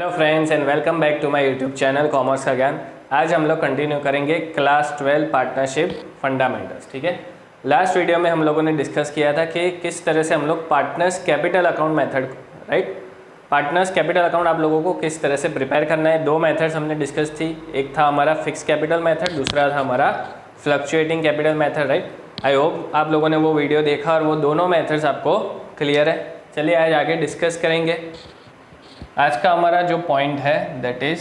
Hello friends and welcome back to my YouTube channel commerce का ज्ञान। आज हम लोग कंटिन्यू करेंगे क्लास 12 पार्टनरशिप फंडामेंटल्स। ठीक है, लास्ट वीडियो में हम लोगों ने डिस्कस किया था कि किस तरह से हम लोग partners capital account method, right, partners capital account आप लोगों को किस तरह से प्रिपेयर करना है। दो मेथड्स हमने डिस्कस थी, एक था हमारा फिक्स कैपिटल मेथड, दूसरा था हमारा fluctuating capital method, right. I hope आप लोगों ने वो वीडियो देखा और वो दोनों मेथड्स आपको क्लियर है। चलिए आज आगे डिस्कस करेंगे। आज का हमारा जो पॉइंट है दैट इज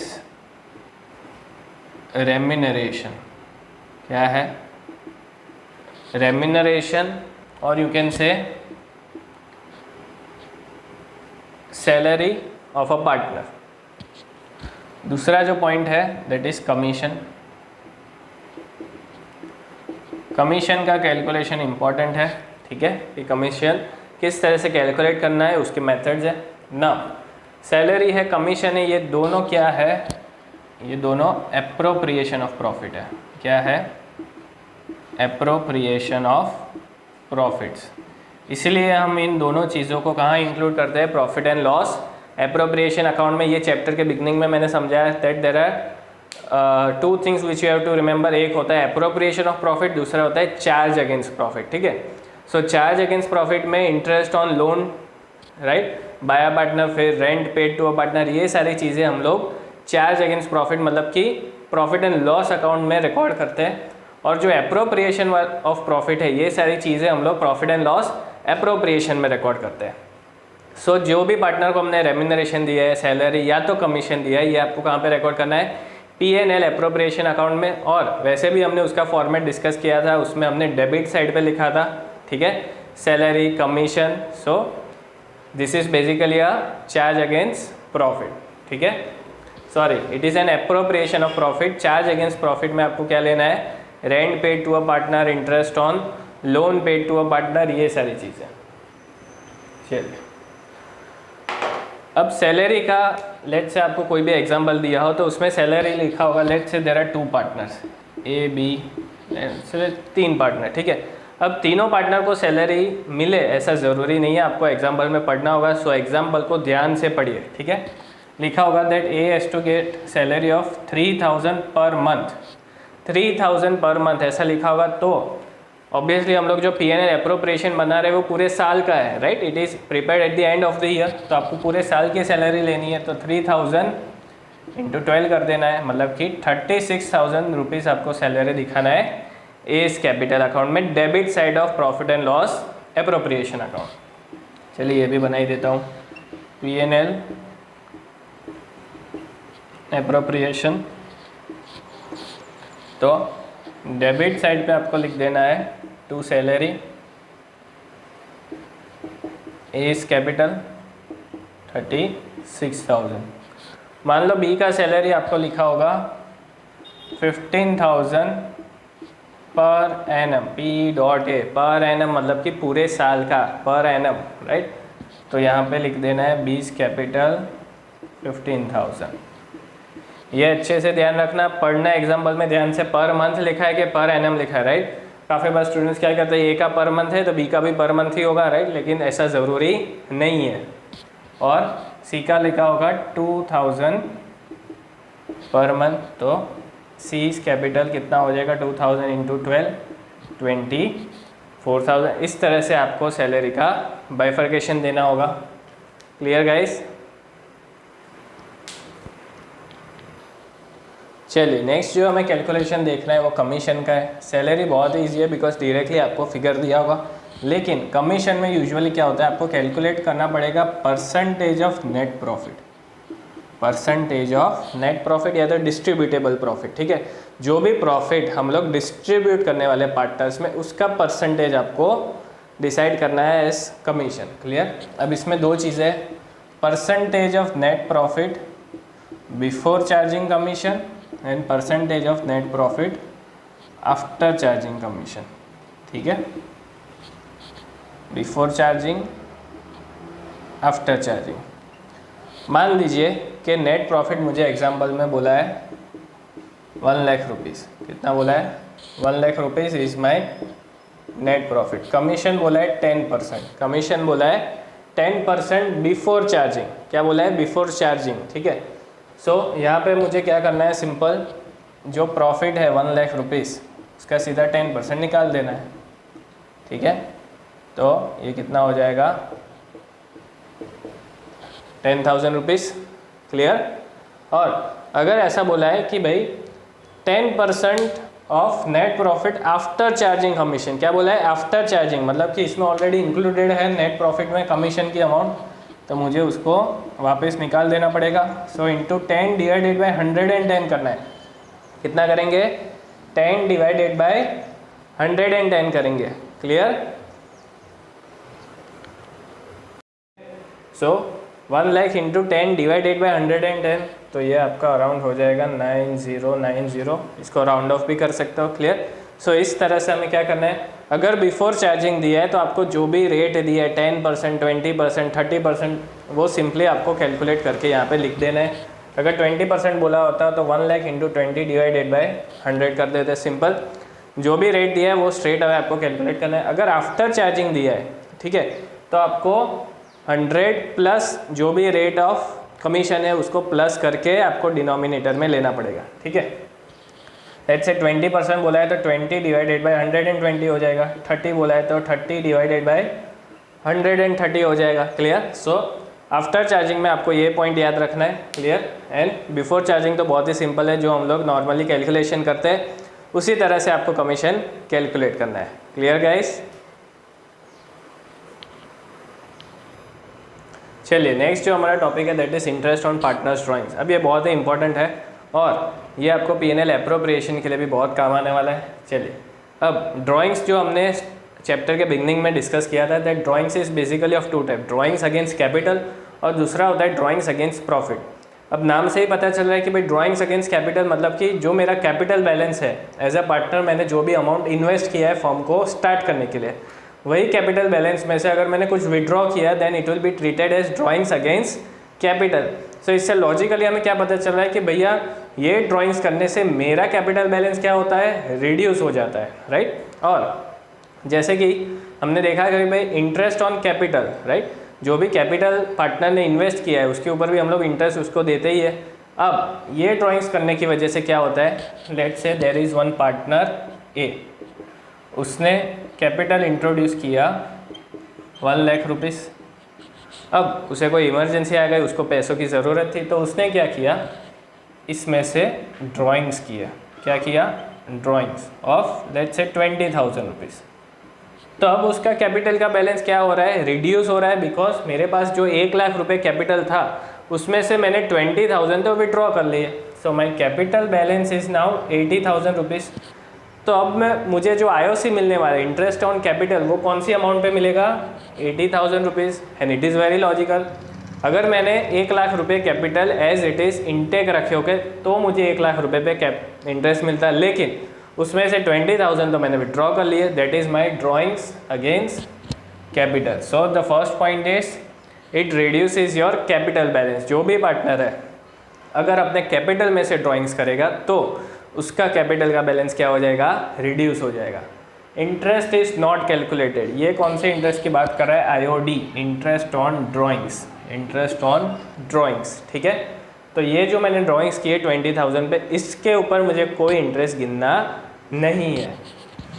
रेम्यूनरेशन। क्या है? रेम्यूनरेशन और you can say salary of a partner. दूसरा जो पॉइंट है दैट इज कमीशन। कमीशन का कैलकुलेशन इंपॉर्टेंट है, ठीक है, कि कमीशन किस तरह से कैलकुलेट करना है, उसके मेथड्स है ना। सैलरी है, कमीशन है, ये दोनों क्या है? ये दोनों एप्रोप्रिएशन ऑफ प्रॉफिट है। क्या है? Appropriation of profits. इसलिए हम इन दोनों चीज़ों को कहाँ इंक्लूड करते हैं? Profit and loss appropriation account में। ये चैप्टर के बिगनिंग में मैंने समझाया that there are two things which you have to remember. एक होता है एप्रोप्रिएशन ऑफ प्रॉफिट, दूसरा होता है चार्ज अगेंस्ट प्रॉफिट। ठीक है, सो चार्ज अगेंस्ट प्रॉफिट में interest on loan, right, by a partner, फिर rent paid to a partner, ये सारी चीज़ें हम लोग चार्ज अगेंस्ट प्रॉफिट मतलब कि प्रॉफिट एंड लॉस अकाउंट में रिकॉर्ड करते हैं। और जो एप्रोप्रिएशन ऑफ प्रॉफिट है, ये सारी चीज़ें हम लोग प्रॉफिट एंड लॉस एप्रोप्रिएशन में रिकॉर्ड करते हैं। सो जो भी पार्टनर को हमने रेम्यूनरेशन दिया है, सैलरी या तो कमीशन दिया है, ये आपको कहाँ पे रिकॉर्ड करना है? P&L एप्रोप्रिएशन अकाउंट में। और वैसे भी हमने उसका फॉर्मेट डिस्कस किया था, उसमें हमने डेबिट साइड पे लिखा था, ठीक है, salary commission. So this is basically a charge against profit, ठीक है, sorry, it is an appropriation of profit. Charge against profit में आपको क्या लेना है? Rent paid to a partner, interest on loan paid to a partner, ये सारी चीज़ें। चलिए, अब सैलरी का लेट से आपको कोई भी एग्जांपल दिया हो तो उसमें सैलरी लिखा होगा, let say there are two partners A B, तीन पार्टनर, ठीक है। अब तीनों पार्टनर को सैलरी मिले ऐसा ज़रूरी नहीं है, आपको एग्जांपल में पढ़ना होगा। सो एग्जांपल को ध्यान से पढ़िए, ठीक है। लिखा होगा that A has to get salary of 3000 per month, 3000 per month ऐसा लिखा होगा। तो ऑब्वियसली हम लोग जो P&L एप्रोप्रिएशन बना रहे हैं वो पूरे साल का है, right, it is prepared at the end of the year. तो आपको पूरे साल की सैलरी लेनी है, तो 3000 इंटू 12 कर देना है, मतलब कि 36,000 रुपीज़ आपको सैलरी दिखाना है इस कैपिटल अकाउंट में, debit side of profit and loss appropriation account. चलिए ये भी बना ही देता हूँ, P&L एप्रोप्रिएशन। तो डेबिट साइड पे आपको लिख देना है टू सैलरी इस कैपिटल 36,000। मान लो बी का सैलरी आपको लिखा होगा 15,000 per annum, P.A per annum मतलब कि पूरे साल का, पर एनम, राइट। तो यहाँ पे लिख देना है बीस कैपिटल 15,000। ये अच्छे से ध्यान रखना, पढ़ना एग्जाम्पल में ध्यान से। पर मंथ लिखा है कि पर एनम लिखा है, राइट। काफ़ी बार स्टूडेंट्स क्या करते हैं, ए का पर मंथ है तो बी का भी पर मंथ ही होगा, राइट, लेकिन ऐसा ज़रूरी नहीं है। और सी का लिखा होगा 2000 पर मंथ, तो सी कैपिटल कितना हो जाएगा? 2000 इंटू 12, 24,000। इस तरह से आपको सैलरी का बाइफर्केशन देना होगा। Clear guys? चलिए नेक्स्ट जो हमें कैलकुलेशन देखना है वो कमीशन का है। सैलरी बहुत ईजी है बिकॉज डायरेक्टली आपको फिगर दिया होगा, लेकिन कमीशन में यूजुअली क्या होता है, आपको कैलकुलेट करना पड़ेगा percentage of net profit, percentage of net profit या तो डिस्ट्रीब्यूटेबल प्रॉफिट, ठीक है। जो भी प्रॉफिट हम लोग डिस्ट्रीब्यूट करने वाले पार्टनर्स में, उसका परसेंटेज आपको डिसाइड करना है एज कमीशन। क्लियर? अब इसमें दो चीज़ें, percentage of net profit before charging commission and percentage of net profit after charging commission, ठीक है। Before charging, after charging. मान लीजिए कि नेट प्रॉफिट मुझे एग्जांपल में बोला है 1 लाख रुपीज़। कितना बोला है? 1 lakh rupees is my net profit. Commission बोला है 10%, कमीशन बोला है 10% बिफोर चार्जिंग। क्या बोला है? बिफोर चार्जिंग, ठीक है। यहाँ पे मुझे क्या करना है, सिंपल जो प्रॉफिट है 1 लाख रुपीज़ उसका सीधा 10% निकाल देना है, ठीक है। तो ये कितना हो जाएगा, 10,000 रुपीज़, क्लियर। और अगर ऐसा बोला है कि भाई 10% of net profit after charging commission, क्या बोला है, आफ्टर चार्जिंग, मतलब कि इसमें ऑलरेडी इंक्लूडेड है नेट प्रॉफिट में कमीशन की अमाउंट, तो मुझे उसको वापस निकाल देना पड़ेगा। सो इंटू 10 डिवाइडेड बाई 110 करना है। कितना करेंगे, 10 डिवाइडेड बाई 110 करेंगे, clear. So 1 lakh into 10 divided by 110, तो ये आपका अराउंड हो जाएगा 9090, इसको राउंड ऑफ भी कर सकते हो, क्लियर। सो इस तरह से हमें क्या करना है, अगर बिफोर चार्जिंग दिया है तो आपको जो भी रेट दिया है 10%, 20%, 30%, वो सिंपली आपको कैलकुलेट करके यहाँ पे लिख देना है। अगर 20% बोला होता तो 1 लाख इंटू 20 डिवाइडेड बाई 100 कर देते, सिंपल। जो भी रेट दिया है वो स्ट्रेट अवे आपको कैलकुलेट करना है। अगर आफ्टर चार्जिंग दिया है, ठीक है, तो आपको 100 प्लस जो भी रेट ऑफ कमीशन है उसको प्लस करके आपको डिनोमिनेटर में लेना पड़ेगा, ठीक है। लेट्स से 20% बोला है तो 20 डिवाइडेड बाई 120 हो जाएगा, 30 बोला है तो 30 डिवाइडेड बाई 130 हो जाएगा, क्लियर। सो आफ्टर चार्जिंग में आपको ये पॉइंट याद रखना है, क्लियर। एंड बिफोर चार्जिंग तो बहुत ही सिंपल है, जो हम लोग नॉर्मली कैलकुलेशन करते हैं उसी तरह से आपको कमीशन कैलकुलेट करना है, क्लियर गाइस। चलिए नेक्स्ट जो हमारा टॉपिक है that is interest on partners drawings. अब ये बहुत ही इंपॉर्टेंट है और ये आपको P&L एप्रोप्रिएशन के लिए भी बहुत काम आने वाला है। चलिए अब ड्राइंग्स जो हमने चैप्टर के बिगनिंग में डिस्कस किया था, that drawings is basically of two type, drawings against capital और दूसरा होता है ड्राइंग्स अगेंस्ट प्रॉफिट। अब नाम से ही पता चल रहा है कि भाई ड्राइंग्स अगेंस्ट कैपिटल मतलब कि जो मेरा कैपिटल बैलेंस है एज अ पार्टनर, मैंने जो भी अमाउंट इन्वेस्ट किया है फॉर्म को स्टार्ट करने के लिए, वही कैपिटल बैलेंस में से अगर मैंने कुछ विड्रॉ किया then it will be treated as drawings against capital. So इससे लॉजिकली हमें क्या पता चल रहा है कि भैया ये ड्राइंग्स करने से मेरा कैपिटल बैलेंस क्या होता है, रिड्यूस हो जाता है, राइट। और जैसे कि हमने देखा कि भाई इंटरेस्ट ऑन कैपिटल, राइट, जो भी कैपिटल पार्टनर ने इन्वेस्ट किया है उसके ऊपर भी हम लोग इंटरेस्ट उसको देते ही है। अब ये ड्राइंग्स करने की वजह से क्या होता है, let's say there is one partner A, उसने कैपिटल इंट्रोड्यूस किया 1 लाख रुपीज़। अब उसे कोई इमरजेंसी आ गई, उसको पैसों की ज़रूरत थी, तो उसने क्या किया, इसमें से ड्राइंग्स किया। क्या किया, drawings of let's say 20,000 rupees. तो अब उसका कैपिटल का बैलेंस क्या हो रहा है, रिड्यूस हो रहा है, बिकॉज मेरे पास जो 1 लाख रुपए कैपिटल था उसमें से मैंने 20,000 तो विड्रॉ कर लिए। So my capital balance is now 80,000 rupees. तो अब मुझे जो IOC मिलने वाला है, इंटरेस्ट ऑन कैपिटल, वो कौन सी अमाउंट पे मिलेगा, 80,000 rupees. And it is very logical, अगर मैंने 1 लाख रुपए capital as it is intact रखे होके तो मुझे 1 लाख रुपए पे इंटरेस्ट मिलता है, लेकिन उसमें से 20,000 तो मैंने विड्रॉ कर लिए, that is my drawings against capital. So the first point is it reduces your capital balance. जो भी पार्टनर है अगर अपने कैपिटल में से ड्राइंग्स करेगा तो उसका कैपिटल का बैलेंस क्या हो जाएगा, रिड्यूस हो जाएगा। इंटरेस्ट इज नॉट कैलकुलेटेड, ये कौन से इंटरेस्ट की बात कर रहा है, IOD, interest on drawings, interest on drawings, ठीक है। तो ये जो मैंने ड्राइंग्स किए 20,000 पे, इसके ऊपर मुझे कोई इंटरेस्ट गिनना नहीं है।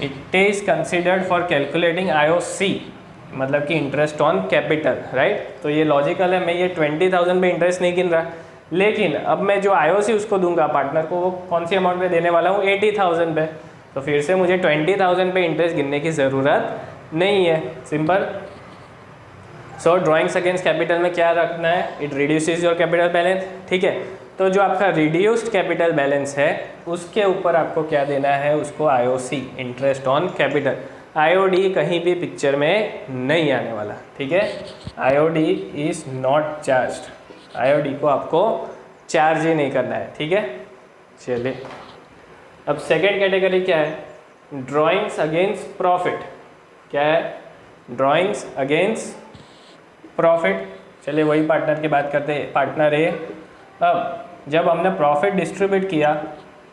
It is considered for calculating IOC, मतलब कि इंटरेस्ट ऑन कैपिटल, राइट। तो ये लॉजिकल है, मैं ये 20,000 पे इंटरेस्ट नहीं गिन रहा, लेकिन अब मैं जो IOC उसको दूंगा पार्टनर को, वो कौन सी अमाउंट पे देने वाला हूँ, 80,000 पे। तो फिर से मुझे 20,000 पे इंटरेस्ट गिनने की ज़रूरत नहीं है, सिंपल। सो ड्राइंग्स अगेंस्ट कैपिटल में क्या रखना है, it reduces your capital balance, ठीक है। तो जो आपका रिड्यूस्ड कैपिटल बैलेंस है उसके ऊपर आपको क्या देना है, उसको IOC, interest on capital. IOD कहीं भी पिक्चर में नहीं आने वाला, ठीक है। IOD is not charged, IOD को आपको चार्ज ही नहीं करना है, ठीक है। चलिए अब सेकेंड कैटेगरी क्या है, ड्राइंग्स अगेंस्ट प्रॉफिट। क्या है, ड्राइंग्स अगेंस्ट प्रॉफिट। चलिए वही पार्टनर की बात करते हैं, पार्टनर ए। अब जब हमने प्रॉफिट डिस्ट्रीब्यूट किया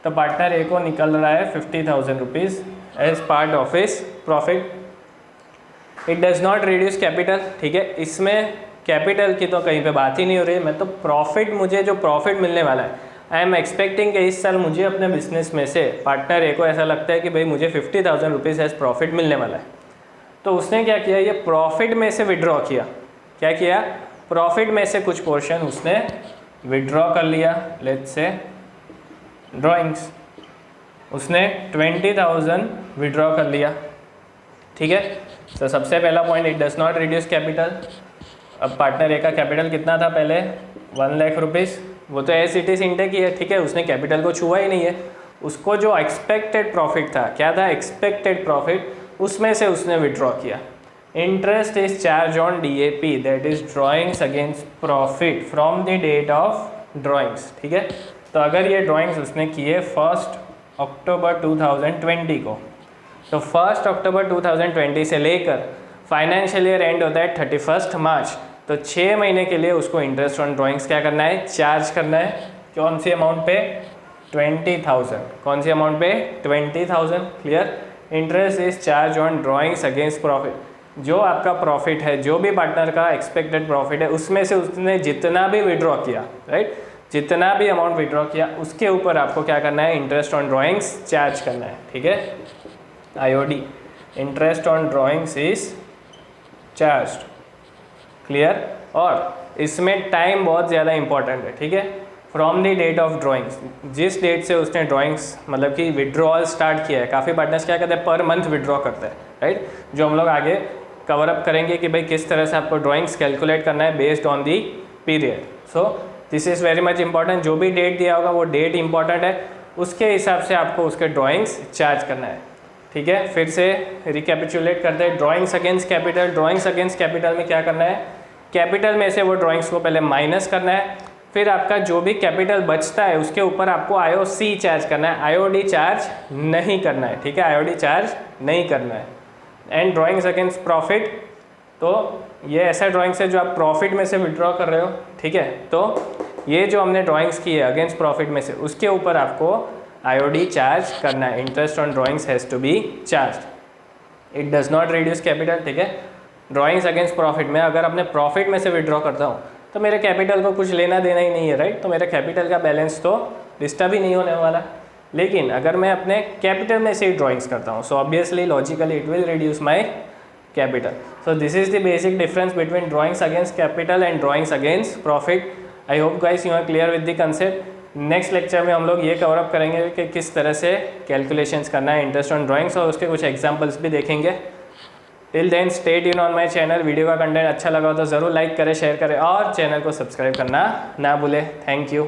तो पार्टनर ए को निकल रहा है 50,000 rupees as part of his profit. It does not reduce capital, ठीक है। इसमें कैपिटल की तो कहीं पे बात ही नहीं हो रही है। मैं तो प्रॉफिट, मुझे जो प्रॉफिट मिलने वाला है, आई एम एक्सपेक्टिंग कि इस साल मुझे अपने बिजनेस में से पार्टनर ए को ऐसा लगता है कि भाई मुझे 50,000 रुपीज़ एज प्रॉफिट मिलने वाला है। तो उसने क्या किया, ये प्रॉफिट में से विड्रॉ किया। क्या किया, प्रॉफिट में से कुछ पोर्शन उसने विड्रॉ कर लिया। लेट्स से ड्राइंग्स, उसने 20,000 विड्रॉ कर लिया। ठीक है, तो सबसे पहला point, it does not reduce capital. अब पार्टनर ए का कैपिटल कितना था पहले, 1 लाख रुपीज़, वो तो एज इट इज़ इंटेक ही है। ठीक है, उसने कैपिटल को छुआ ही नहीं है। उसको जो एक्सपेक्टेड प्रॉफिट था, क्या था एक्सपेक्टेड प्रॉफिट, उसमें से उसने विड्रॉ किया। Interest is charge on DAP, that is drawings against profit from the date of drawings. ठीक है, तो अगर ये ड्राइंग्स उसने किए 1 अक्टूबर 2020 को, तो 1 अक्टूबर 2020 से लेकर फाइनेंशियल ईयर एंड होता है 31 मार्च, तो 6 महीने के लिए उसको इंटरेस्ट ऑन ड्राइंग्स क्या करना है, चार्ज करना है। कौन सी अमाउंट पे, 20,000। कौन सी अमाउंट पे, 20,000। Clear, interest is charge on drawings against profit. जो आपका प्रॉफिट है, जो भी पार्टनर का एक्सपेक्टेड प्रॉफिट है, उसमें से उसने जितना भी विड्रॉ किया, राइट, जितना भी अमाउंट विड्रॉ किया, उसके ऊपर आपको क्या करना है, इंटरेस्ट ऑन ड्राइंग्स चार्ज करना है। ठीक है, IOD, interest on drawings is charged. Clear, और इसमें टाइम बहुत ज़्यादा इंपॉर्टेंट है। ठीक है, from the date of drawings, जिस डेट से उसने ड्राइंग्स मतलब कि विड्रॉल स्टार्ट किया है। काफ़ी पार्टनर्स क्या करते हैं, पर मंथ विड्रॉ करते हैं, राइट, जो हम लोग आगे कवर अप करेंगे कि भाई किस तरह से आपको ड्राइंग्स कैलकुलेट करना है based on the period. So this is very much important. जो भी डेट दिया होगा वो डेट इंपॉर्टेंट है, उसके हिसाब से आपको उसके ड्राइंग्स चार्ज करना है। ठीक है, फिर से रिकैपिचुलेट करते हैं। Drawings against capital, drawings against capital में क्या करना है, कैपिटल में से वो ड्राइंग्स को पहले माइनस करना है, फिर आपका जो भी कैपिटल बचता है उसके ऊपर आपको IOC चार्ज करना है, IOD चार्ज नहीं करना है। ठीक है, IOD चार्ज नहीं करना है। एंड ड्राइंग्स अगेंस्ट प्रॉफिट, तो ये ऐसा ड्राइंग्स है जो आप प्रॉफिट में से विड्रॉ कर रहे हो। ठीक है, तो ये जो हमने ड्राइंग्स की है अगेंस्ट प्रॉफिट में से, उसके ऊपर आपको IOD चार्ज करना है। Interest on drawings has to be charge. It does not reduce capital. ठीक है, ड्राइंग्स अगेंस्ट प्रॉफिट में अगर अपने प्रॉफिट में से विड्रॉ करता हूँ तो मेरे कैपिटल को कुछ लेना देना ही नहीं है, राइट, तो मेरे कैपिटल का बैलेंस तो डिस्टर्ब ही नहीं होने वाला। लेकिन अगर मैं अपने कैपिटल में से ही ड्राइंग्स करता हूँ, so obviously logically it will reduce my capital. So this is the basic difference between drawings against capital and drawings against profit. I hope guys you are clear with the concept. Next lecture में हम लोग ये cover up करेंगे कि किस तरह से calculations करना है इंटरेस्ट ऑन ड्राइंग्स, और उसके कुछ एग्जांपल्स भी देखेंगे। Till then stay tuned on my channel. Video का कंटेंट अच्छा लगा तो ज़रूर लाइक करें, शेयर करें और चैनल को सब्सक्राइब करना ना भूलें। Thank you.